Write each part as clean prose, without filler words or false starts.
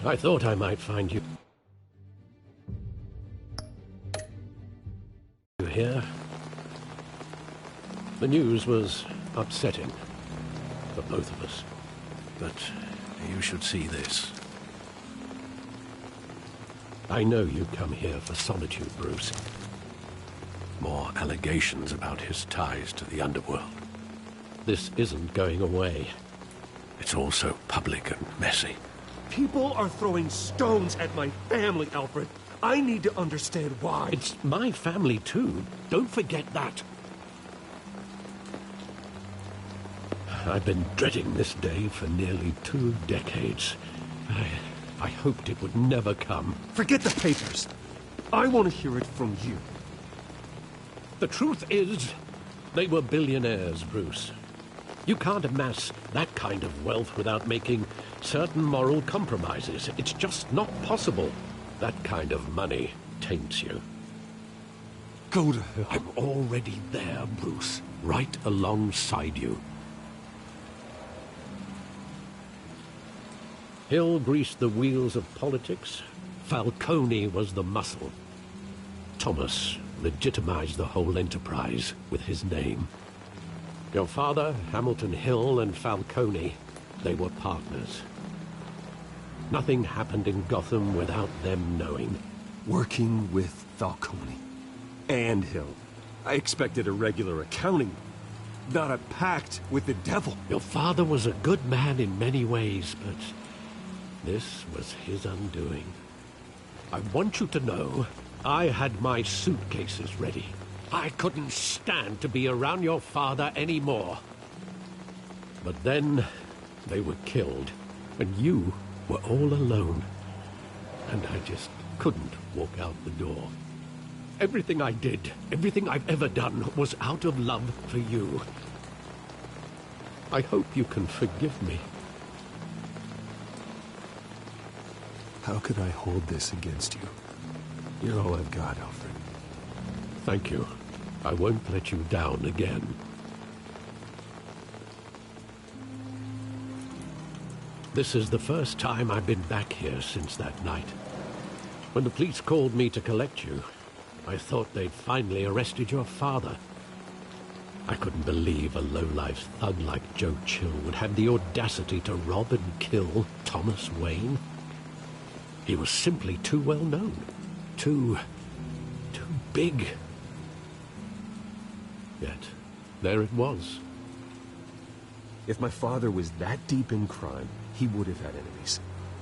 I thought I might find you here. The news was upsetting for both of us. But you should see this. I know you come here for solitude, Bruce. More allegations about his ties to the underworld. This isn't going away. It's all so public and messy. People are throwing stones at my family, Alfred. I need to understand why. It's my family, too. Don't forget that. I've been dreading this day for nearly 2 decades. I hoped it would never come. Forget the papers. I want to hear it from you. The truth is, they were billionaires, Bruce. You can't amass that kind of wealth without making certain moral compromises. It's just not possible. That kind of money taints you. Go to hell. I'm already there, Bruce. Right alongside you. Hill greased the wheels of politics. Falcone was the muscle. Thomas legitimized the whole enterprise with his name. Your father, Hamilton Hill, and Falcone, they were partners. Nothing happened in Gotham without them knowing. Working with Falcone and Hill. I expected a regular accounting, not a pact with the devil. Your father was a good man in many ways, but this was his undoing. I want you to know, I had my suitcases ready. I couldn't stand to be around your father anymore. But then, they were killed, and you were all alone. And I just couldn't walk out the door. Everything I did, everything I've ever done, was out of love for you. I hope you can forgive me. How could I hold this against you? You're all I've got, Alfred. Thank you. I won't let you down again. This is the first time I've been back here since that night. When the police called me to collect you, I thought they'd finally arrested your father. I couldn't believe a low-life thug like Joe Chill would have the audacity to rob and kill Thomas Wayne. He was simply too well known. Too big. Yet, there it was. If my father was that deep in crime, he would have had enemies.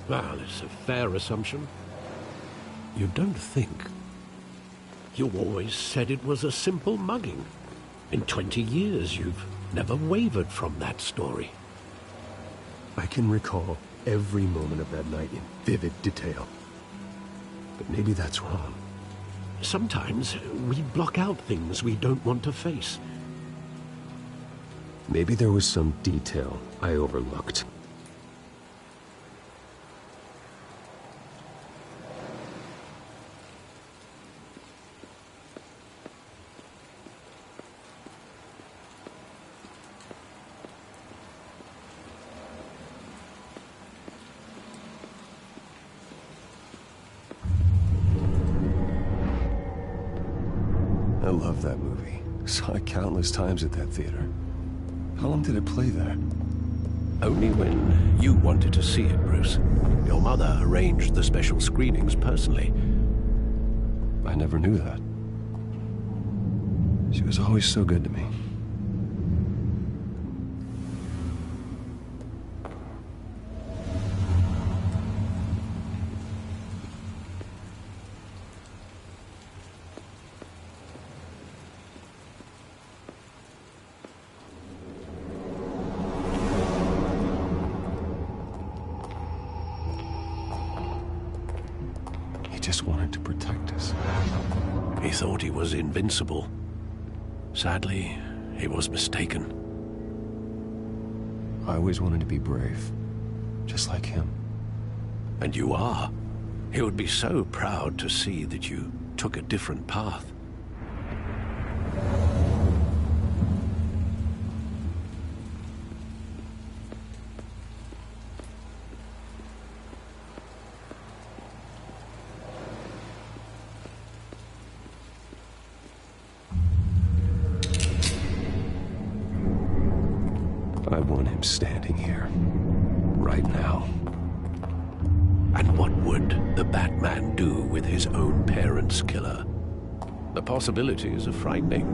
Well, it's a fair assumption. You don't think. You always said it was a simple mugging. In 20 years, you've never wavered from that story. I can recall every moment of that night in vivid detail. But maybe that's wrong. Sometimes we block out things we don't want to face. Maybe there was some detail I overlooked. I love that movie. Saw it countless times at that theater. How long did it play there? Only when you wanted to see it, Bruce. Your mother arranged the special screenings personally. I never knew that. She was always so good to me. Just wanted to protect us. He thought he was invincible. Sadly, he was mistaken. I always wanted to be brave, just like him. And you are. He would be so proud to see that you took a different path. want him standing here, right now. And what would the Batman do with his own parents' killer? The possibilities are frightening.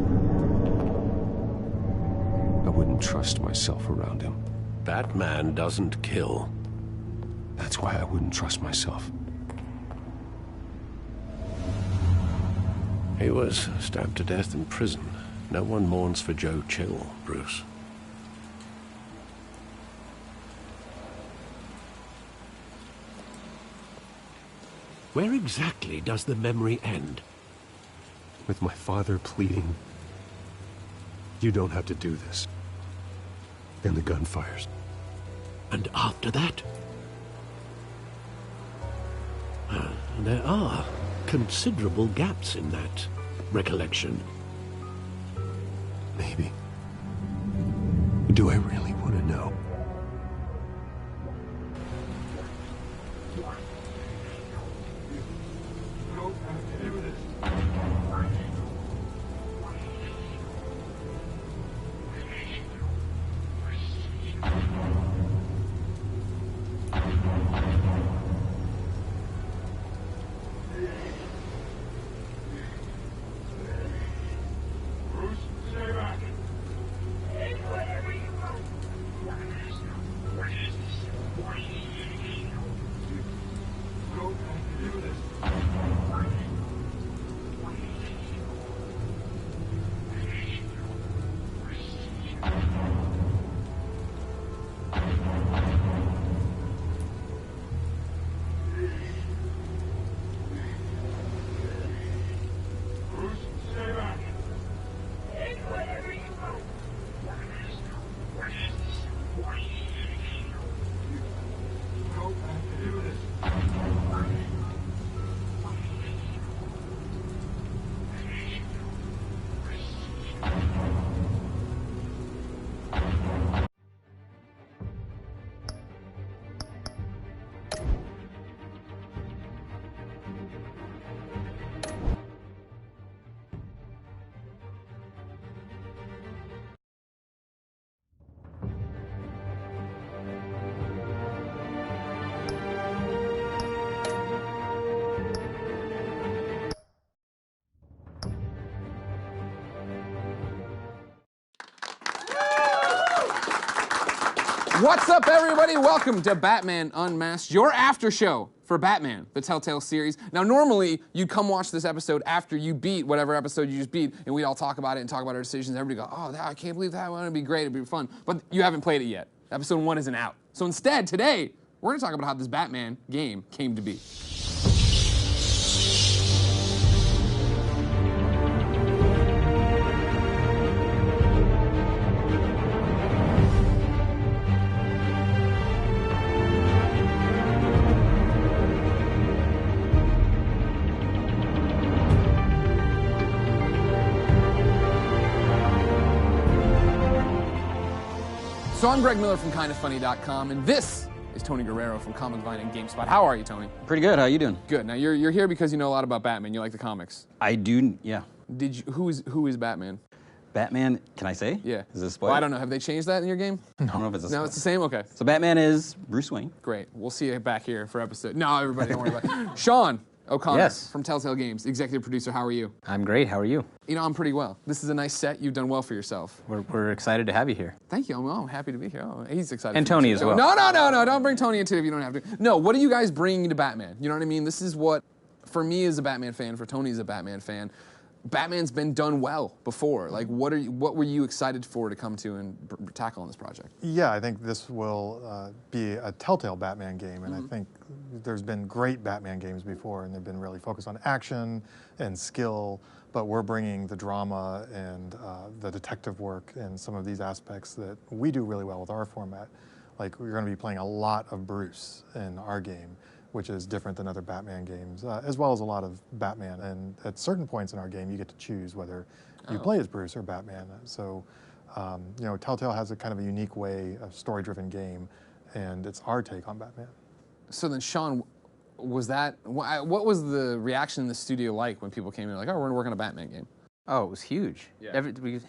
I wouldn't trust myself around him. Batman doesn't kill. That's why I wouldn't trust myself. He was stabbed to death in prison. No one mourns for Joe Chill, Bruce. Where exactly does the memory end? With my father pleading, "You don't have to do this." And the gun fires. And after that? There are considerable gaps in that recollection. Maybe. Do I really want to know? What's up, everybody? Welcome to Batman Unmasked, your after show for Batman, the TellTale series. Now, normally, you'd come watch this episode after you beat whatever episode you just beat, and we'd all talk about it and talk about our decisions. Everybody go, oh, I can't believe that one would be great, it'd be fun. But you haven't played it yet. Episode 1 isn't out. So instead, today, we're gonna talk about how this Batman game came to be. So I'm Greg Miller from KindofFunny.com, and this is Tony Guerrero from Comic Vine and GameSpot. How are you, Tony? Pretty good. How you doing? Good. Now you're here because you know a lot about Batman. You like the comics. I do. Yeah. Did you? Who is Batman? Batman. Can I say? Yeah. Is this a spoiler? Well, I don't know. Have they changed that in your game? I don't know if it's a spoiler. No, it's the same. Okay. So Batman is Bruce Wayne. Great. We'll see you back here for episode. No, everybody, don't worry about it. Sean O'Connor Yes. from TellTale Games, executive producer. How are you? I'm great. How are you? You know, I'm pretty well. This is a nice set. You've done well for yourself. We're excited to have you here. Thank you. I'm happy to be here. Oh, he's excited. And for Tony me, as too. well. No. Don't bring Tony into it if you don't have to. No, what are you guys bringing to Batman? You know what I mean? This is what, for me as a Batman fan, for Tony as a Batman fan, Batman's been done well before. Like, what were you excited for to come to and tackle on this project? Yeah, I think this will be a TellTale Batman game, and I think there's been great Batman games before, and they've been really focused on action and skill, but we're bringing the drama and the detective work and some of these aspects that we do really well with our format. Like, we're going to be playing a lot of Bruce in our game, which is different than other Batman games, as well as a lot of Batman. And at certain points in our game, you get to choose whether you play as Bruce or Batman. So, you know, TellTale has a kind of a unique way, a story-driven game, and it's our take on Batman. So then, Sean, what was the reaction in the studio like when people came in like, oh, we're going to work on a Batman game? Oh, it was huge. Yeah.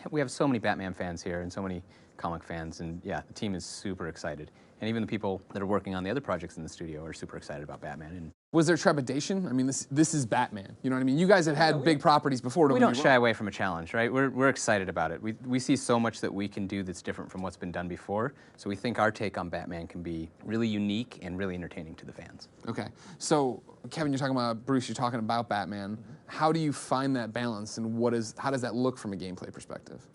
We have so many Batman fans here and so many comic fans, and yeah, the team is super excited. And even the people that are working on the other projects in the studio are super excited about Batman. And Was there trepidation? I mean, this is Batman. You know what I mean? You guys have had big properties before. we don't shy away from a challenge, right? We're excited about it. We see so much that we can do that's different from what's been done before. So we think our take on Batman can be really unique and really entertaining to the fans. Okay. So, Kevin, you're talking about Bruce, you're talking about Batman. How do you find that balance, and how does that look from a gameplay perspective?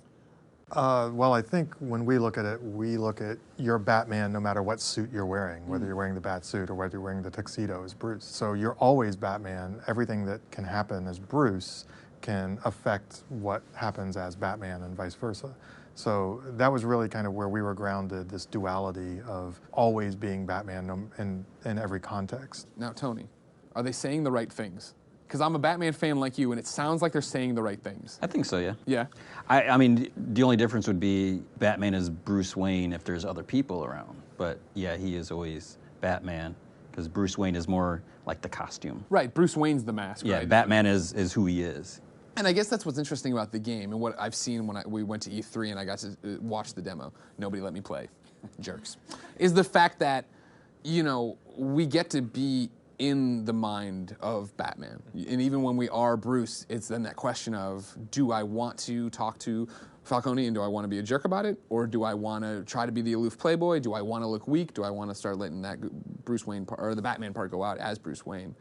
Well, I think when we look at it, we look at your Batman no matter what suit you're wearing, whether you're wearing the bat suit or whether you're wearing the tuxedo as Bruce. So you're always Batman. Everything that can happen as Bruce can affect what happens as Batman and vice versa. So that was really kind of where we were grounded, this duality of always being Batman in every context. Now, Tony, are they saying the right things? Because I'm a Batman fan like you, and it sounds like they're saying the right things. I think so, yeah. Yeah. I mean, the only difference would be Batman is Bruce Wayne if there's other people around. But yeah, he is always Batman, because Bruce Wayne is more like the costume. Right, Bruce Wayne's the mask, Yeah, right? Batman is who he is. And I guess that's what's interesting about the game, and what I've seen when we went to E3 and I got to watch the demo. Nobody let me play. Jerks. Is the fact that, you know, we get to be in the mind of Batman. And even when we are Bruce, it's then that question of, do I want to talk to Falcone and do I want to be a jerk about it? Or do I want to try to be the aloof playboy? Do I want to look weak? Do I want to start letting that Bruce Wayne part, or the Batman part go out as Bruce Wayne?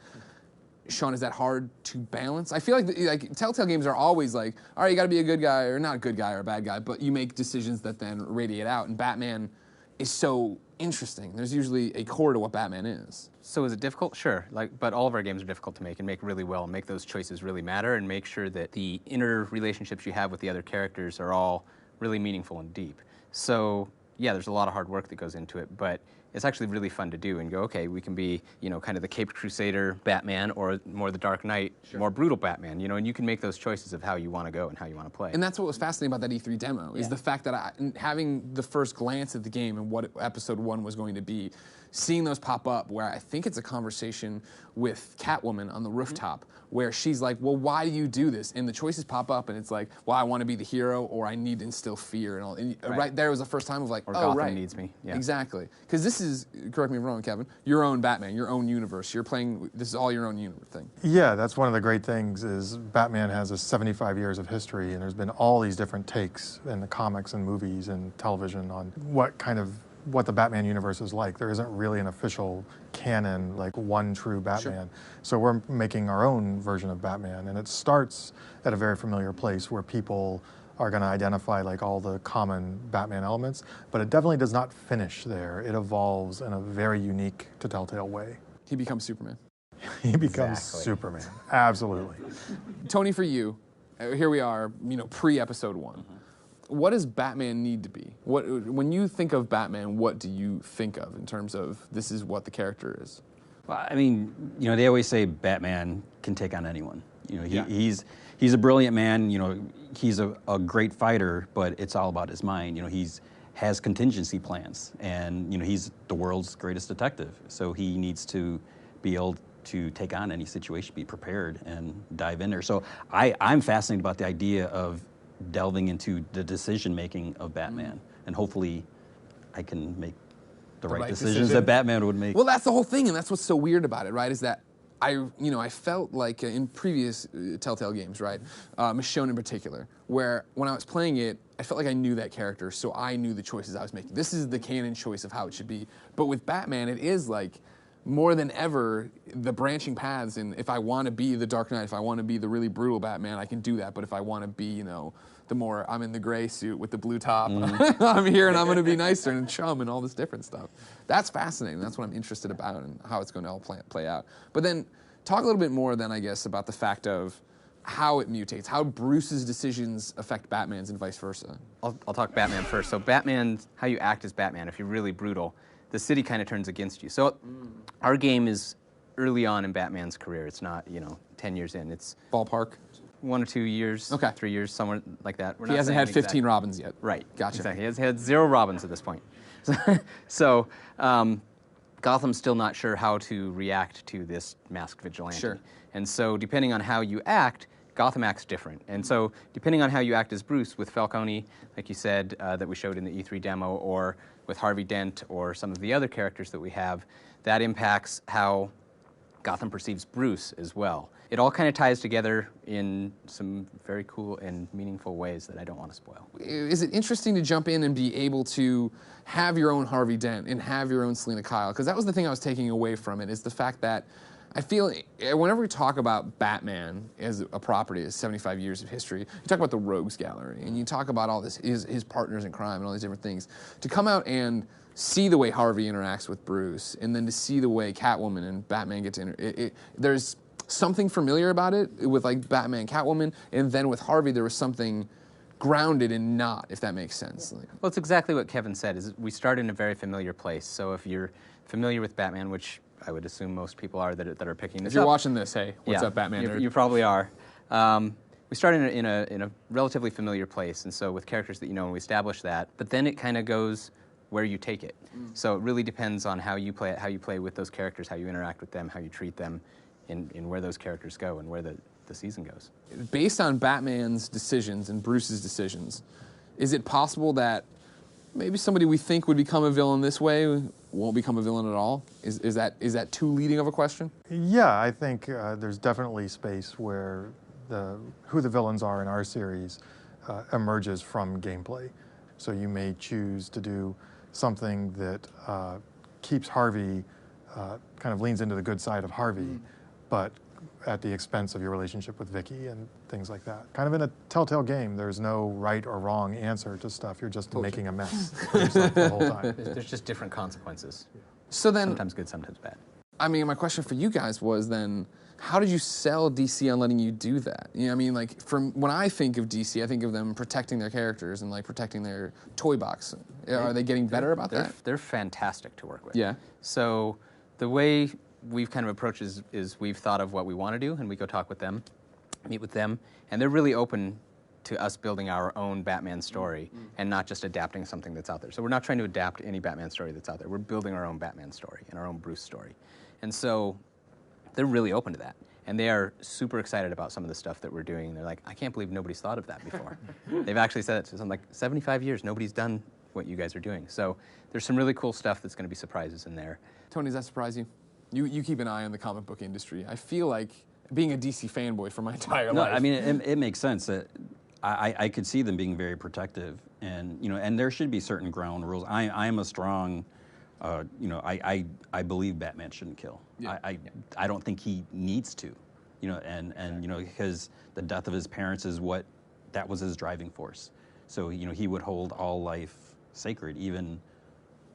Sean, is that hard to balance? I feel like TellTale games are always like, all right, you got to be a good guy, or not a good guy or a bad guy, but you make decisions that then radiate out. And Batman is so interesting. There's usually a core to what Batman is. So is it difficult? Sure. But all of our games are difficult to make and make really well, and make those choices really matter, and make sure that the inner relationships you have with the other characters are all really meaningful and deep. So yeah, there's a lot of hard work that goes into it, but it's actually really fun to do and go, okay, we can be, you know, kind of the Caped Crusader Batman, or more the Dark Knight, more brutal Batman, you know, and you can make those choices of how you want to go and how you want to play. And that's what was fascinating about that E3 demo, is the fact that having the first glance at the game and what episode 1 was going to be, seeing those pop up, where I think it's a conversation with Catwoman on the rooftop, where she's like, well, why do you do this? And the choices pop up, and it's like, well, I want to be the hero, or I need to instill fear. And all. And right there was the first time of like, or oh, Gotham right. needs me. Yeah. Exactly. Because this is, correct me if I'm wrong, Kevin, your own Batman, your own universe. You're playing, this is all your own universe thing. Yeah, that's one of the great things is Batman has a 75 years of history, and there's been all these different takes in the comics and movies and television on what the Batman universe is like. There isn't really an official canon, like one true Batman. Sure. So we're making our own version of Batman, and it starts at a very familiar place where people are going to identify like all the common Batman elements, but it definitely does not finish there. It evolves in a very unique to TellTale way. He becomes Superman. He becomes Superman, absolutely. Tony, for you, here we are, you know, pre-episode 1. What does Batman need to be? When you think of Batman, what do you think of in terms of this is what the character is? Well, I mean, you know, they always say Batman can take on anyone. You know, he's a brilliant man. You know, he's a great fighter, but it's all about his mind. You know, has contingency plans, and you know, he's the world's greatest detective. So he needs to be able to take on any situation, be prepared, and dive in there. So I'm fascinated about the idea of delving into the decision-making of Batman, and hopefully I can make the right decisions that Batman would make. Well, that's the whole thing, and that's what's so weird about it, right, is that I felt like in previous TellTale games, right, Michonne in particular, where when I was playing it, I felt like I knew that character, so I knew the choices I was making. This is the canon choice of how it should be. But with Batman, it is like, more than ever, the branching paths, and if I want to be the Dark Knight, if I want to be the really brutal Batman, I can do that. But if I want to be, you know, the more, I'm in the gray suit with the blue top, I'm here and I'm going to be nicer and chum and all this different stuff. That's fascinating. That's what I'm interested about and how it's going to all play out. But then talk a little bit more then, I guess, about the fact of how it mutates, how Bruce's decisions affect Batman's and vice versa. I'll talk Batman first. So Batman, how you act as Batman, if you're really brutal, the city kind of turns against you. So our game is early on in Batman's career. It's not, 10 years in. It's ballpark 1 or 2 years, okay, 3 years, somewhere like that. He hasn't had 15 Robins yet. Right. Gotcha. Exactly. He has had 0 Robins at this point. So Gotham's still not sure how to react to this masked vigilante. Sure. And so depending on how you act Gotham acts different. And so depending on how you act as Bruce, with Falcone, like you said, that we showed in the E3 demo, or with Harvey Dent or some of the other characters that we have, that impacts how Gotham perceives Bruce as well. It all kind of ties together in some very cool and meaningful ways that I don't want to spoil. Is it interesting to jump in and be able to have your own Harvey Dent and have your own Selina Kyle? Because that was the thing I was taking away from it, is the fact that I feel whenever we talk about Batman as a property, as 75 years of history, you talk about the Rogues Gallery, and you talk about all this, his partners in crime and all these different things. To come out and see the way Harvey interacts with Bruce, and then to see the way Catwoman and Batman get to there's something familiar about it with like Batman, Catwoman, and then with Harvey there was something grounded and not, if that makes sense. Well, it's exactly what Kevin said, is we start in a very familiar place. So if you're familiar with Batman, which I would assume most people are that are picking this up. If you're watching this, hey, what's up, Batman? You probably are. We start in a relatively familiar place, and so with characters that you know, and we establish that, but then it kind of goes where you take it. So it really depends on how you play it, how you play with those characters, how you interact with them, how you treat them, in where those characters go and where the season goes. Based on Batman's decisions and Bruce's decisions, is it possible that maybe somebody we think would become a villain this way won't become a villain at all? Is that too leading of a question? Yeah, I think there's definitely space where who the villains are in our series emerges from gameplay. So you may choose to do something that keeps Harvey, kind of leans into the good side of Harvey, but at the expense of your relationship with Vicky and things like that. Kind of in a TellTale game, there's no right or wrong answer to stuff. You're just making a mess of yourself the whole time. There's just different consequences. So then, sometimes good, sometimes bad. I mean, my question for you guys was then, how did you sell DC on letting you do that? You know, I mean, like, when I think of DC, I think of them protecting their characters and like protecting their toy box. Are they getting better about that? They're fantastic to work with. Yeah. So the way we've kind of approached is we've thought of what we want to do, and we go talk with them, meet with them, and they're really open to us building our own Batman story and not just adapting something that's out there. So we're not trying to adapt any Batman story that's out there. We're building our own Batman story and our own Bruce story. And so they're really open to that. And they are super excited about some of the stuff that we're doing. They're like, I can't believe nobody's thought of that before. They've actually said it to us. I'm like, 75 years, nobody's done what you guys are doing. So there's some really cool stuff that's going to be surprises in there. Tony, does that surprise you? You keep an eye on the comic book industry. I feel like being a DC fanboy for my entire life. No, I mean, it makes sense that I could see them being very protective, and and there should be certain ground rules. I am a strong, I believe Batman shouldn't kill. Yeah. I don't think he needs to, because the death of his parents is that was his driving force. So he would hold all life sacred, even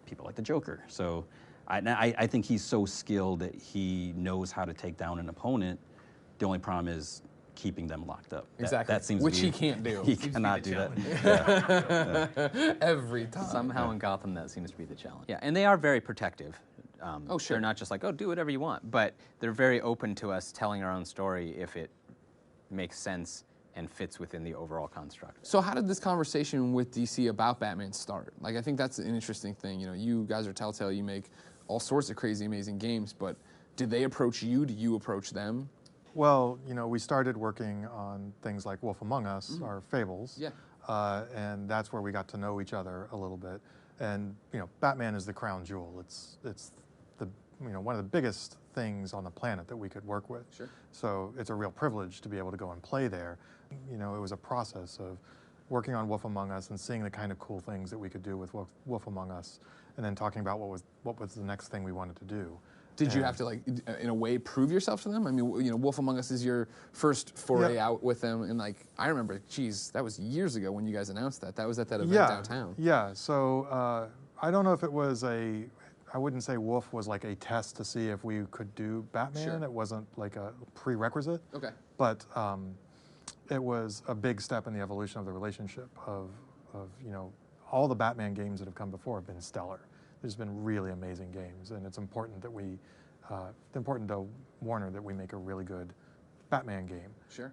people like the Joker. So I think he's so skilled that he knows how to take down an opponent. The only problem is keeping them locked up. Exactly. That seems which to be, he can't do. He cannot do that. Yeah. Every time. Somehow in Gotham, that seems to be the challenge. Yeah, and they are very protective. Oh, sure. They're not just like, oh, do whatever you want, but they're very open to us telling our own story if it makes sense and fits within the overall construct. So how did this conversation with DC about Batman start? Like, I think that's an interesting thing. You guys are TellTale, you make all sorts of crazy, amazing games, but did they approach you? Do you approach them? Well, we started working on things like Wolf Among Us, our fables. Yeah. And that's where we got to know each other a little bit. And, Batman is the crown jewel. It's the one of the biggest things on the planet that we could work with. Sure. So it's a real privilege to be able to go and play there. It was a process of working on Wolf Among Us and seeing the kind of cool things that we could do with Wolf Among Us, and then talking about what was the next thing we wanted to do. Did you have to, like, in a way, prove yourself to them? I mean, Wolf Among Us is your first foray out with them, and I remember, that was years ago when you guys announced that. That was at that event downtown. Yeah. So I don't know if it was I wouldn't say Wolf was like a test to see if we could do Batman. Sure. It wasn't like a prerequisite. Okay. But it was a big step in the evolution of the relationship of all the Batman games that have come before have been stellar. There's been really amazing games, and it's important to Warner that we make a really good Batman game. Sure.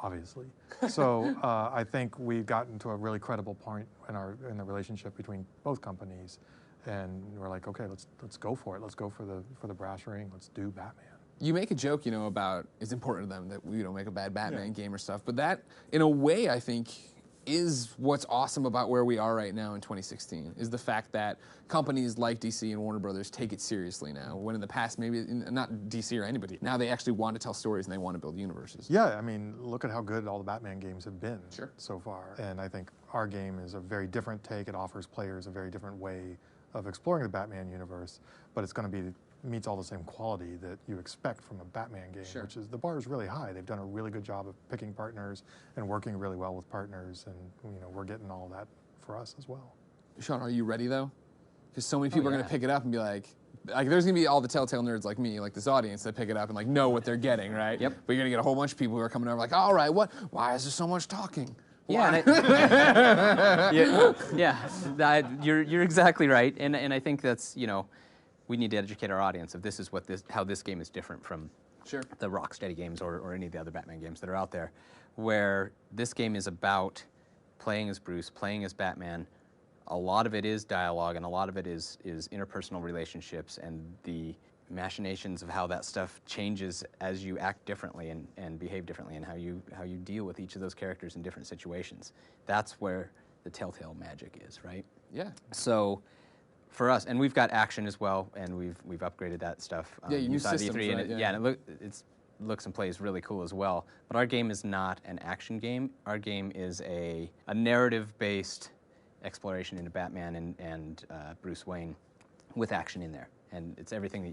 Obviously. So I think we've gotten to a really credible point in the relationship between both companies, and we're like, okay, let's go for it. Let's go for the brass ring. Let's do Batman. You make a joke, you know, about it's important to them that we don't make a bad Batman game or stuff, but that, in a way, I think, is what's awesome about where we are right now in 2016, is the fact that companies like DC and Warner Brothers take it seriously now, when in the past, maybe not DC or anybody, now they actually want to tell stories and they want to build universes. Yeah, I mean, look at how good all the Batman games have been so far. And I think our game is a very different take. It offers players a very different way of exploring the Batman universe, but it's going to be meets all the same quality that you expect from a Batman game, which is the bar is really high. They've done a really good job of picking partners and working really well with partners, and you know, we're getting all that for us as well. Sean, are you ready though? Because so many people are going to pick it up and be like there's going to be all the TellTale nerds like me, like this audience, that pick it up and like know what they're getting, right? Yep. But you're going to get a whole bunch of people who are coming over like, all right, why is there so much talking? Yeah, you're exactly right, and I think that's, you know, we need to educate our audience of how this game is different from the Rocksteady games or any of the other Batman games that are out there, where this game is about playing as Bruce, playing as Batman. A lot of it is dialogue, and a lot of it is interpersonal relationships and the machinations of how that stuff changes as you act differently and behave differently, and how you deal with each of those characters in different situations. That's where the TellTale magic is, right? Yeah. So for us, and we've got action as well, and we've upgraded that stuff. Yeah, you use systems, E3, right? and it looks and plays really cool as well. But our game is not an action game. Our game is a narrative-based exploration into Batman and Bruce Wayne with action in there, and it's everything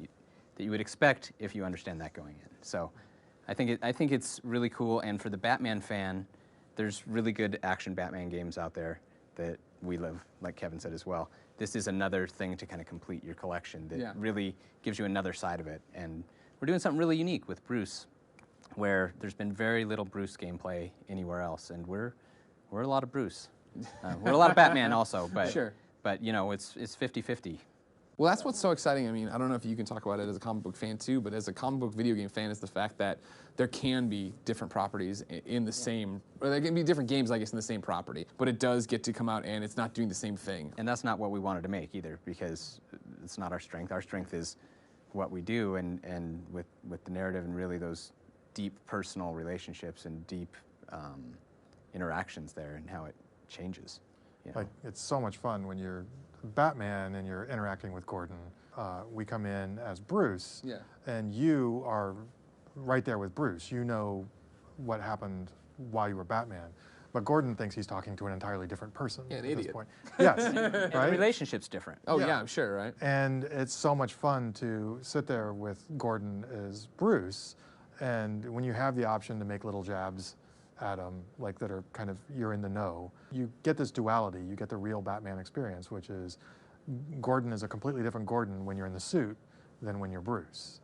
that you would expect if you understand that going in. So I think it's really cool, and for the Batman fan, there's really good action Batman games out there that we love, like Kevin said as well. This is another thing to kind of complete your collection that really gives you another side of it. And we're doing something really unique with Bruce, where there's been very little Bruce gameplay anywhere else, and we're a lot of Bruce. We're a lot of Batman also, but but you know, it's 50-50. Well, that's what's so exciting. I mean, I don't know if you can talk about it as a comic book fan too, but as a comic book video game fan, is the fact that there can be different properties in the same, or there can be different games, I guess, in the same property, but it does get to come out and it's not doing the same thing. And that's not what we wanted to make either, because it's not our strength. Our strength is what we do, and with the narrative and really those deep personal relationships and deep interactions there and how it changes. You know? Like, it's so much fun when you're Batman and you're interacting with Gordon. We come in as Bruce, and you are right there with Bruce. You know what happened while you were Batman. But Gordon thinks he's talking to an entirely different person an at idiot. this point. Yes, right? right? The relationship's different. Oh, yeah, I'm sure, right? And it's so much fun to sit there with Gordon as Bruce, and when you have the option to make little jabs at him, like that are kind of, you're in the know, you get this duality. You get the real Batman experience, which is Gordon is a completely different Gordon when you're in the suit than when you're Bruce.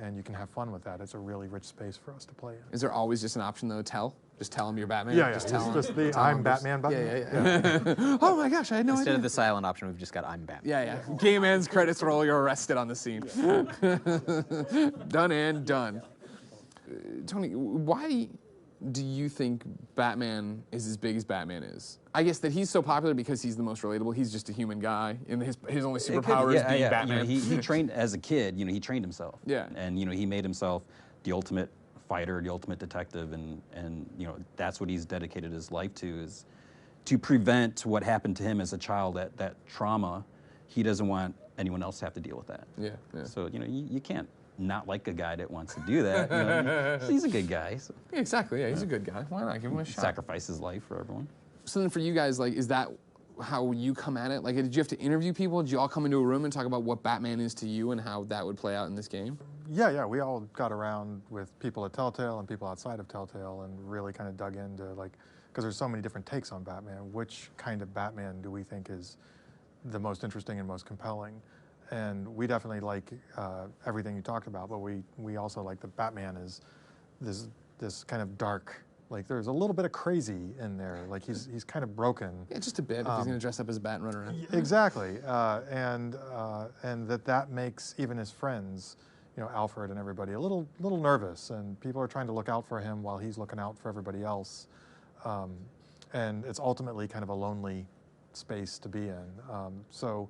And you can have fun with that. It's a really rich space for us to play in. Is there always just an option, though, Just tell him you're Batman? Yeah, just tell him. Just the I'm Batman button. Yeah. Oh my gosh, I had no idea. Instead of the silent option, we've just got I'm Batman. Yeah. Game ends, credits roll, you're arrested on the scene. Done and done. Tony, why do you think Batman is as big as Batman is? I guess that he's so popular because he's the most relatable. He's just a human guy, and his only superpower is being Batman. You know, he trained as a kid. You know, he trained himself. Yeah. And you know, he made himself the ultimate fighter, the ultimate detective, and you know, that's what he's dedicated his life to, is to prevent what happened to him as a child, that trauma. He doesn't want anyone else to have to deal with that. Yeah. So you know, you can't not like a guy that wants to do that. You know, he's a good guy. So. Yeah, exactly. Yeah, he's a good guy. Why not give him a shot? Sacrifice his life for everyone. So then, for you guys, like, is that how you come at it? Like, did you have to interview people? Did you all come into a room and talk about what Batman is to you and how that would play out in this game? Yeah. We all got around with people at TellTale and people outside of TellTale and really kind of dug into, like, because there's so many different takes on Batman. Which kind of Batman do we think is the most interesting and most compelling? And we definitely like everything you talked about, but we also like that Batman is this kind of dark, like there's a little bit of crazy in there. Like he's kind of broken. Yeah, just a bit. If he's going to dress up as a bat and run around. Exactly, and that makes even his friends, you know, Alfred and everybody, a little nervous, and people are trying to look out for him while he's looking out for everybody else. And it's ultimately kind of a lonely space to be in. So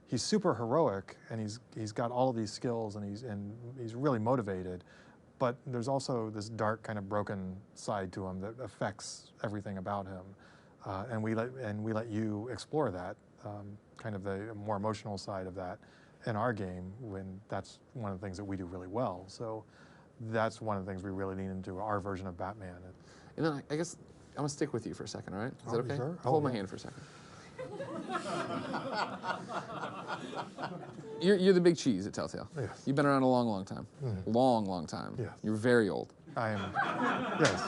he's super heroic, and he's got all of these skills, and he's really motivated. But there's also this dark, kind of broken side to him that affects everything about him, and we let you explore that, kind of the more emotional side of that in our game. When that's one of the things that we do really well. So that's one of the things we really lean into our version of Batman. And then I guess I'm gonna stick with you for a second, all right? Is that okay? Sure? Hold my hand for a second. You're the big cheese at TellTale. Yes. You've been around a long, long time. Long time. Yes. You're very old. I am. Yes.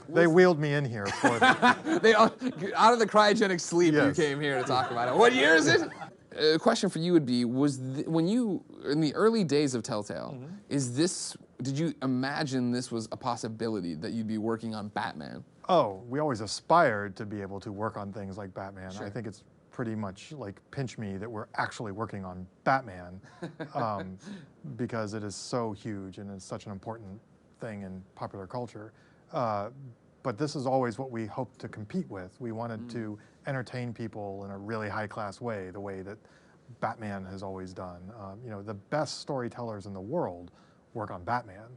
They wheeled me in here for them. They out of the cryogenic sleep. Yes. You came here to talk about it. What year is it? A question for you would be: when you in the early days of TellTale, did you imagine this was a possibility that you'd be working on Batman? Oh, we always aspired to be able to work on things like Batman. Sure. I think it's pretty much like pinch me that we're actually working on Batman, because it is so huge and it's such an important thing in popular culture. But this is always what we hoped to compete with. We wanted to entertain people in a really high-class way, the way that Batman has always done. The best storytellers in the world work on Batman,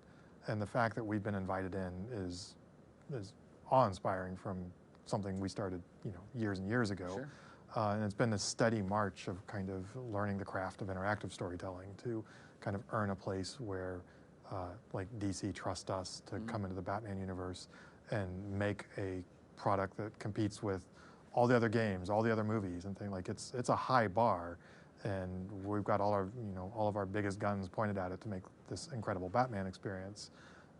and the fact that we've been invited in is awe-inspiring from something we started, years and years ago. Sure. And it's been this steady march of kind of learning the craft of interactive storytelling to kind of earn a place where, like DC trust us to come into the Batman universe and make a product that competes with all the other games, all the other movies, and things like it's a high bar, and we've got all of our biggest guns pointed at it to make this incredible Batman experience,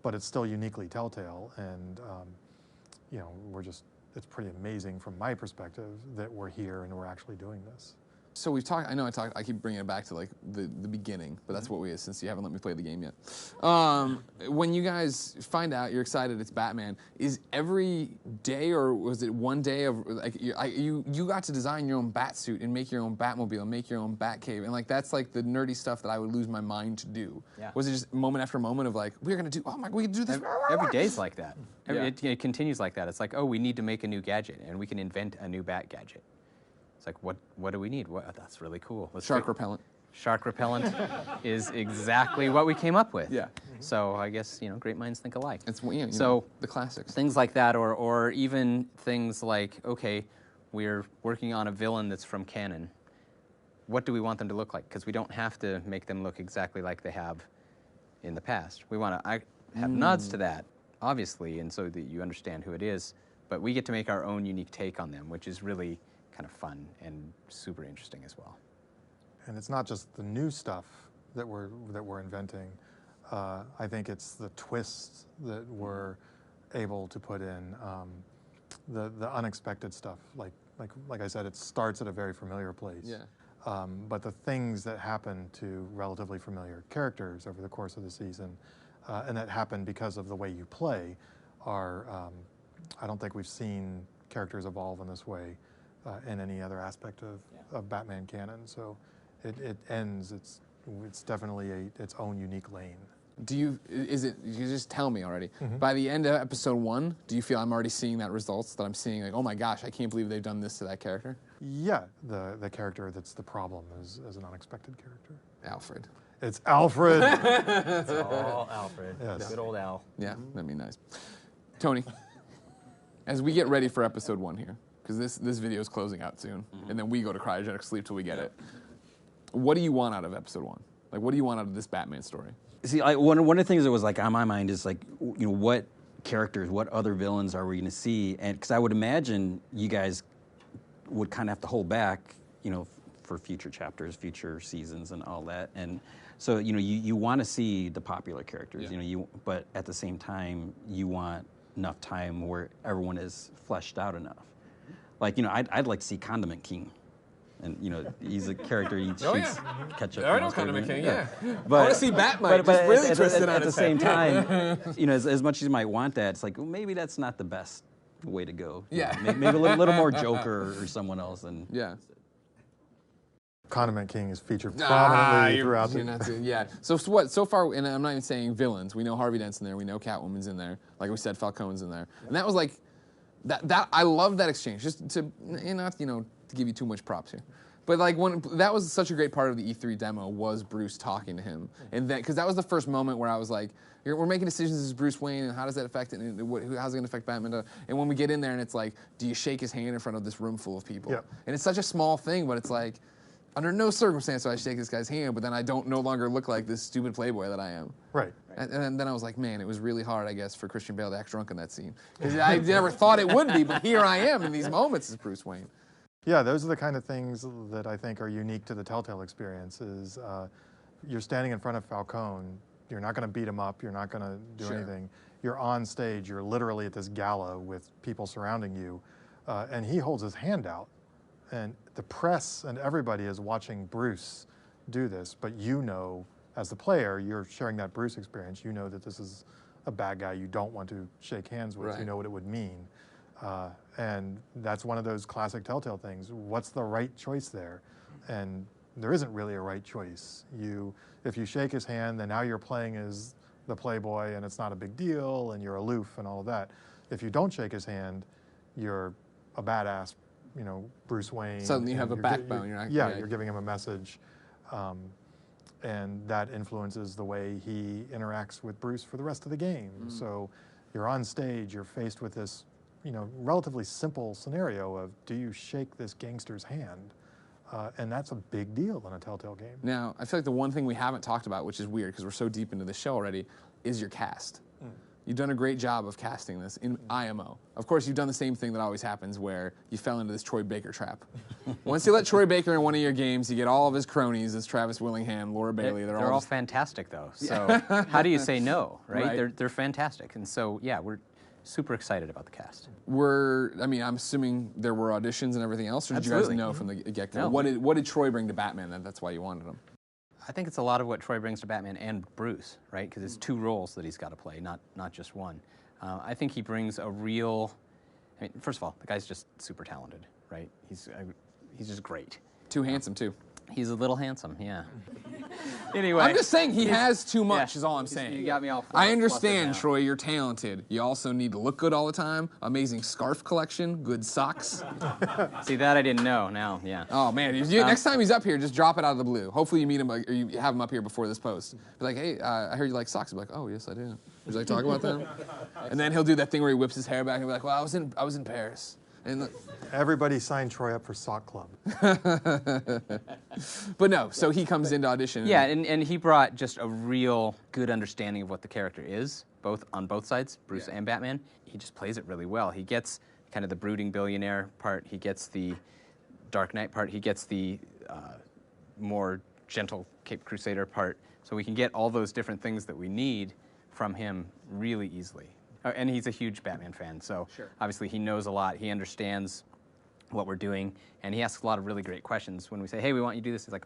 but it's still uniquely TellTale, and it's pretty amazing from my perspective that we're here and we're actually doing this. So we've talked. I keep bringing it back to like the beginning, but that's what we. Since you haven't let me play the game yet. When you guys find out you're excited, it's Batman. Is every day, or was it one day of like you got to design your own bat suit and make your own Batmobile and make your own Batcave, and like that's like the nerdy stuff that I would lose my mind to do. Yeah. Was it just moment after moment of like we're gonna do? Oh my, we can do this. Every day's like that. Yeah. It continues like that. It's like, oh, we need to make a new gadget, and we can invent a new Bat gadget. It's like, what do we need? That's really cool. Shark repellent. Shark repellent is exactly what we came up with. Yeah. So I guess, great minds think alike. It's so the classics. Things like that, or even things like, okay, we're working on a villain that's from canon. What do we want them to look like? Because we don't have to make them look exactly like they have in the past. We want to have nods to that, obviously, and so that you understand who it is. But we get to make our own unique take on them, which is really kind of fun and super interesting as well. And it's not just the new stuff that we're inventing. I think it's the twists that we're able to put in, the unexpected stuff. Like I said, it starts at a very familiar place. Yeah. But the things that happen to relatively familiar characters over the course of the season, and that happen because of the way you play, are I don't think we've seen characters evolve in this way in any other aspect of Batman canon. So it ends. It's definitely its own unique lane. You just tell me already. By the end of episode 1, do you feel I'm already seeing that results that I'm seeing like, oh my gosh, I can't believe they've done this to that character? Yeah, the character that's the problem is an unexpected character. Alfred. It's Alfred. It's all Alfred. Yes. Good old Al. Yeah, that'd be nice. Tony, as we get ready for episode 1 here, because this video is closing out soon, and then we go to cryogenic sleep till we get it. What do you want out of episode 1? Like, what do you want out of this Batman story? See, one of the things that was like on my mind is like, what characters, what other villains are we going to see? And because I would imagine you guys would kind of have to hold back, for future chapters, future seasons, and all that. And so, you want to see the popular characters, but at the same time, you want enough time where everyone is fleshed out enough. Like, I'd like to see Condiment King. And, he's a character he shoots ketchup. I know Condiment King, yeah. But, I want to see Batman just really twisted on at the his same head. time, as much as you might want that, it's like, well, maybe that's not the best way to go. Yeah. Maybe a little more Joker or someone else. And Yeah. Condiment King is featured prominently throughout yeah. So what? So far, and I'm not even saying villains. We know Harvey Dent's in there. We know Catwoman's in there. Like we said, Falcone's in there. And that was like, that I love that exchange. Just to, not to give you too much props here. But like that was such a great part of the E3 demo was Bruce talking to him, and then because that was the first moment where I was like, we're making decisions as Bruce Wayne, and how does that affect it, and how's it going to affect Batman? And when we get in there, and it's like, do you shake his hand in front of this room full of people? Yep. And it's such a small thing, but it's like, under no circumstance do I shake this guy's hand, but then I don't no longer look like this stupid playboy that I am. Right. And then I was like, man, it was really hard, I guess, for Christian Bale to act drunk in that scene. Because I never thought it would be, but here I am in these moments as Bruce Wayne. Yeah, those are the kind of things that I think are unique to the TellTale experience. Is you're standing in front of Falcone, you're not going to beat him up, you're not going to do anything. You're on stage, you're literally at this gala with people surrounding you, and he holds his hand out, and the press and everybody is watching Bruce do this, but you know, as the player, you're sharing that Bruce experience. You know that this is a bad guy you don't want to shake hands with. Right. You know what it would mean. And that's one of those classic TellTale things. What's the right choice there? And there isn't really a right choice. If you shake his hand, then now you're playing as the playboy, and it's not a big deal, and you're aloof and all of that. If you don't shake his hand, you're a badass, Bruce Wayne. Suddenly you have a backbone. You're giving him a message, and that influences the way he interacts with Bruce for the rest of the game. So you're on stage, you're faced with this relatively simple scenario of, do you shake this gangster's hand? And that's a big deal in a TellTale game. Now, I feel like the one thing we haven't talked about, which is weird because we're so deep into the show already, is your cast. You've done a great job of casting this in IMO. Of course, you've done the same thing that always happens where you fell into this Troy Baker trap. Once you let Troy Baker in one of your games, you get all of his cronies as Travis Willingham, Laura Bailey. They're all fantastic, though. So how do you say no, right? They're fantastic. And so, yeah, we're super excited about the cast. I'm assuming there were auditions and everything else, or did you guys know from the get-go? No. What did Troy bring to Batman that's why you wanted him? I think it's a lot of what Troy brings to Batman and Bruce, right? Because it's two roles that he's got to play, not just one. I think he brings a real. First of all, the guy's just super talented, right? He's just great. Too handsome too. He's a little handsome, yeah. Anyway, I'm just saying he has too much. Is all I'm saying. You got me all. I understand, Troy. You're talented. You also need to look good all the time. Amazing scarf collection. Good socks. See, that I didn't know. Now, yeah. Oh man, next time he's up here, just drop it out of the blue. Hopefully you meet him, or you have him up here before this post. Be like, hey, I heard you like socks. Be like, oh yes, I do. Would you like to talk about them? And then he'll do that thing where he whips his hair back and be like, well, I was in Paris. And everybody signed Troy up for Sock Club. But no, so he comes into audition. Yeah, and he brought just a real good understanding of what the character is, on both sides, Bruce and Batman. He just plays it really well. He gets kind of the brooding billionaire part. He gets the Dark Knight part. He gets the more gentle Caped Crusader part. So we can get all those different things that we need from him really easily. And he's a huge Batman fan, so obviously he knows a lot. He understands what we're doing, and he asks a lot of really great questions. When we say, hey, we want you to do this, he's like,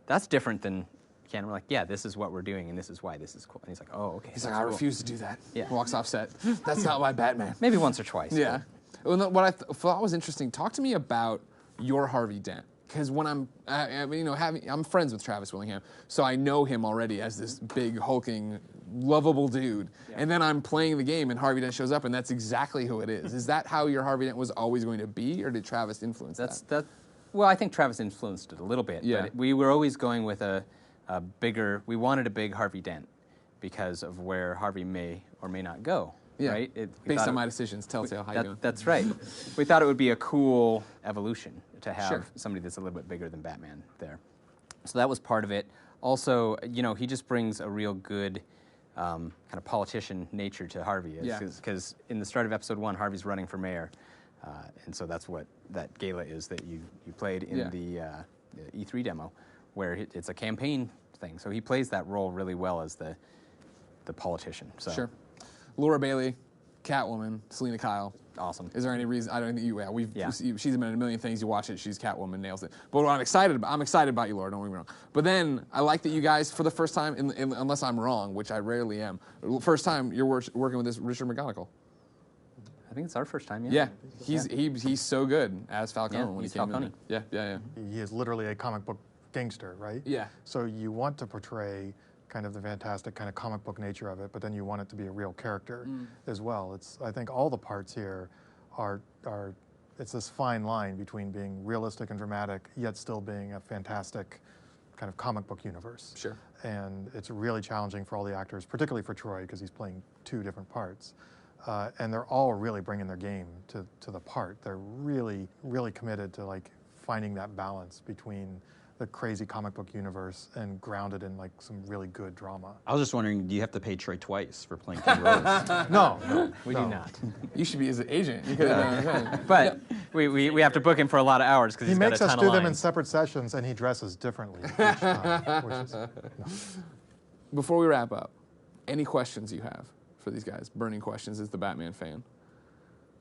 that's different than Ken. And we're like, yeah, this is what we're doing, and this is why this is cool. And he's like, oh, okay. He's like, I refuse to do that. Yeah. Walks off set. That's not my Batman. Maybe once or twice. Yeah. Well, what I thought was interesting, talk to me about your Harvey Dent. Because when I'm friends with Travis Willingham, so I know him already as this big, hulking, lovable dude. Yeah. And then I'm playing the game, and Harvey Dent shows up, and that's exactly who it is. Is that how your Harvey Dent was always going to be, or did Travis influence that? Well, I think Travis influenced it a little bit. Yeah. But we were always going with a bigger. We wanted a big Harvey Dent because of where Harvey may or may not go. Yeah. Right. Based on my decisions, TellTale. How you doing? That's right. We thought it would be a cool evolution to have somebody that's a little bit bigger than Batman there. So that was part of it. Also, he just brings a real good kind of politician nature to Harvey. Because in the start of episode 1, Harvey's running for mayor. And so that's what that gala is that you played in the E3 demo, where it's a campaign thing. So he plays that role really well as the politician. So. Sure. Laura Bailey, Catwoman, Selena Kyle. Awesome. Is there any reason? I don't think she's been in a million things. You watch it, she's Catwoman, nails it. But what I'm excited about you, Laura. Don't get me wrong. But then I like that you guys, for the first time, unless I'm wrong, which I rarely am, first time you're working with this Richard McGonagall. I think it's our first time. Yeah. He's so good as Falcone when he came in. Yeah. He is literally a comic book gangster, right? Yeah. So you want to portray kind of the fantastic kind of comic book nature of it, but then you want it to be a real character as well. I think all the parts here are it's this fine line between being realistic and dramatic, yet still being a fantastic kind of comic book universe. Sure. And it's really challenging for all the actors, particularly for Troy, because he's playing 2 different parts. And they're all really bringing their game to the part. They're really, really committed to like finding that balance between the crazy comic book universe and grounded in like some really good drama. I was just wondering, do you have to pay Troy twice for playing 2 roles? No, We do not. You should be his agent. You could have done But we have to book him for a lot of hours because he he's got a makes ton us of do them in lines. separate sessions, and he dresses differently each time, which is, Before we wrap up, any questions you have for these guys? Burning questions as the Batman fan.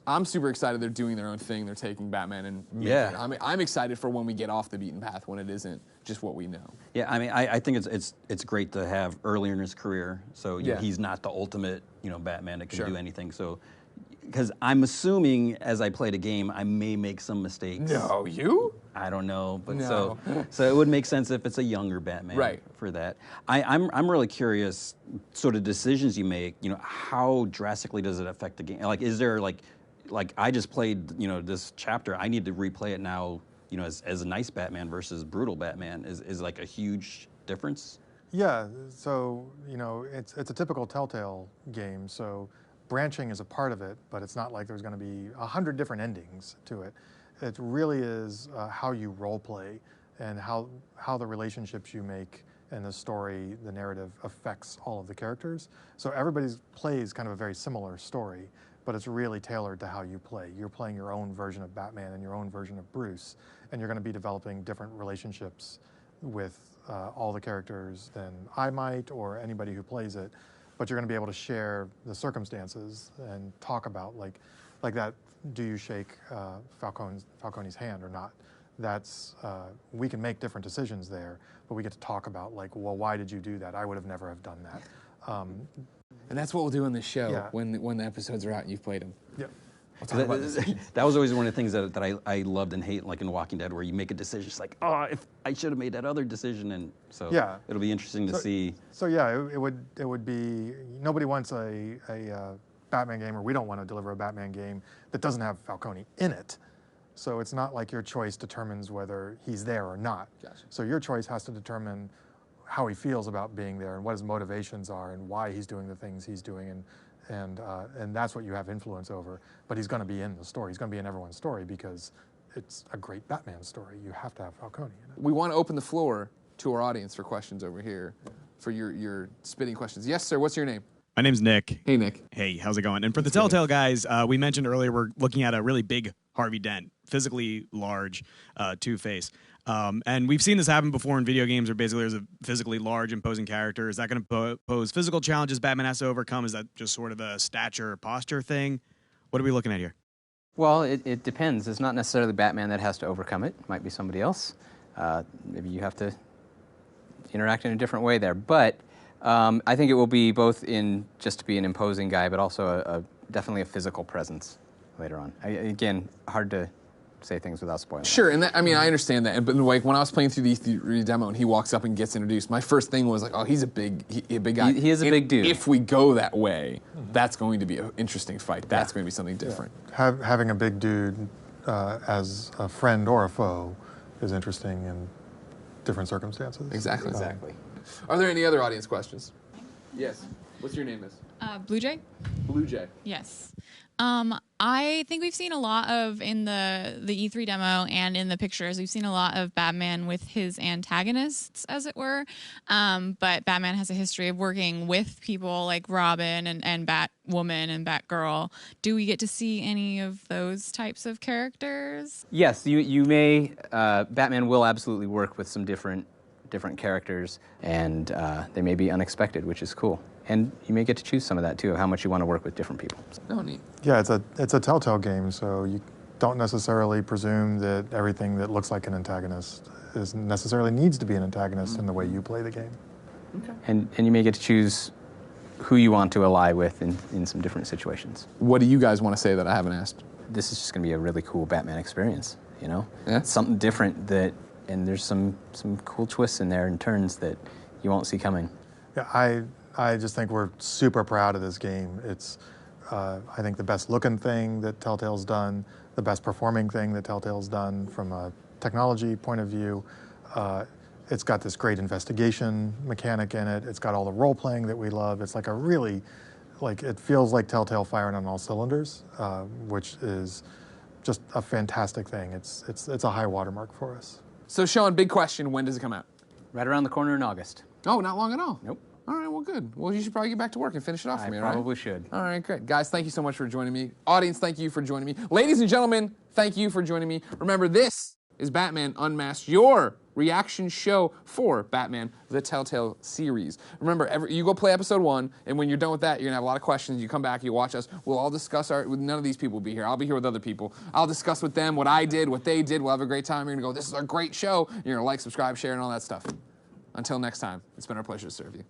I'm super excited they're doing their own thing. They're taking Batman and making it. I'm excited for when we get off the beaten path, when it isn't just what we know. Yeah, I mean, I think it's great to have earlier in his career. So you know, he's not the ultimate, Batman that can do anything. So, because I'm assuming as I play the game, I may make some mistakes. No, you? I don't know, but No. so it would make sense if it's a younger Batman for that. I'm really curious, sort of decisions you make. How drastically does it affect the game? Like, is there like I just played, this chapter. I need to replay it now, as a nice Batman versus brutal Batman. Is like a huge difference? Yeah, so, it's a typical TellTale game, so branching is a part of it, but it's not like there's going to be 100 different endings to it. It really is how you role play and how the relationships you make and the story, the narrative affects all of the characters. So everybody's plays kind of a very similar story, but it's really tailored to how you play. You're playing your own version of Batman and your own version of Bruce, and you're going to be developing different relationships with all the characters than I might or anybody who plays it, but you're going to be able to share the circumstances and talk about like that, do you shake Falcone's hand or not? That's, we can make different decisions there, but we get to talk about like, well, why did you do that? I would have never have done that. And that's what we'll do on this show Yeah. when the episodes are out and you've played them. Yeah. We'll talk about this. That was always one of the things that I loved and hate, like in Walking Dead, where you make a decision, it's like, oh, if I should have made that other decision, and so it'll be interesting to see. So yeah, it would be, nobody wants a Batman game, or we don't want to deliver a Batman game that doesn't have Falcone in it. So it's not like your choice determines whether he's there or not. Gotcha. So your choice has to determine how he feels about being there and what his motivations are and why he's doing the things he's doing, and that's what you have influence over. But he's going to be in the story. He's going to be in everyone's story because it's a great Batman story. You have to have Falcone in it. We want to open the floor to our audience for questions over here, for your spitting questions. Yes, sir. What's your name? My name's Nick. Hey, Nick. Hey, how's it going? And for the TellTale guys, we mentioned earlier we're looking at a really big Harvey Dent, physically large Two-Face. And we've seen this happen before in video games where basically there's a physically large, imposing character. Is that going to pose physical challenges Batman has to overcome? Is that just sort of a stature, posture thing? What are we looking at here? Well, it depends. It's not necessarily Batman that has to overcome it. It might be somebody else. Maybe you have to interact in a different way there. But I think it will be both in just to be an imposing guy, but also definitely a physical presence later on. Again, hard to say things without spoiling. Sure, and I understand that. But like when I was playing through the E3 demo and he walks up and gets introduced, my first thing was like, oh, he's a big guy. He is a big dude. If we go that way, that's going to be an interesting fight. That's going to be something different. Having a big dude as a friend or a foe is interesting in different circumstances. Exactly. Are there any other audience questions? Yes. What's your name, miss? Blue Jay? Blue Jay. Yes. I think we've seen a lot of, in the E3 demo and in the pictures, we've seen a lot of Batman with his antagonists, as it were. But Batman has a history of working with people like Robin and Batwoman and Batgirl. Do we get to see any of those types of characters? Yes, you may. Batman will absolutely work with some different characters, and they may be unexpected, which is cool. And you may get to choose some of that too, how much you want to work with different people. Oh, neat. Yeah, it's a TellTale game, so you don't necessarily presume that everything that looks like an antagonist necessarily needs to be an antagonist in the way you play the game. Okay. And you may get to choose who you want to ally with in some different situations. What do you guys want to say that I haven't asked? This is just going to be a really cool Batman experience, you know? Yeah. Something different and there's some cool twists in there and turns that you won't see coming. Yeah, I just think we're super proud of this game. It's, I think, the best looking thing that TellTale's done. the best performing thing that TellTale's done from a technology point of view. It's got this great investigation mechanic in it. It's got all the role playing that we love. It's like a really, it feels like TellTale firing on all cylinders, which is just a fantastic thing. It's a high watermark for us. So Sean, big question, when does it come out? Right around the corner in August. Oh, not long at all? Nope. All right, well, good. Well, you should probably get back to work and finish it off for me, all right? I probably should. All right, great. Guys, thank you so much for joining me. Audience, thank you for joining me. Ladies and gentlemen, thank you for joining me. Remember, this is Batman Unmasked, your reaction show for Batman, the TellTale series. Remember, you go play episode 1, and when you're done with that, you're going to have a lot of questions. You come back, you watch us. We'll all discuss none of these people will be here. I'll be here with other people. I'll discuss with them what I did, what they did. We'll have a great time. You're going to go, this is a great show. You're going to like, subscribe, share, and all that stuff. Until next time, it's been our pleasure to serve you.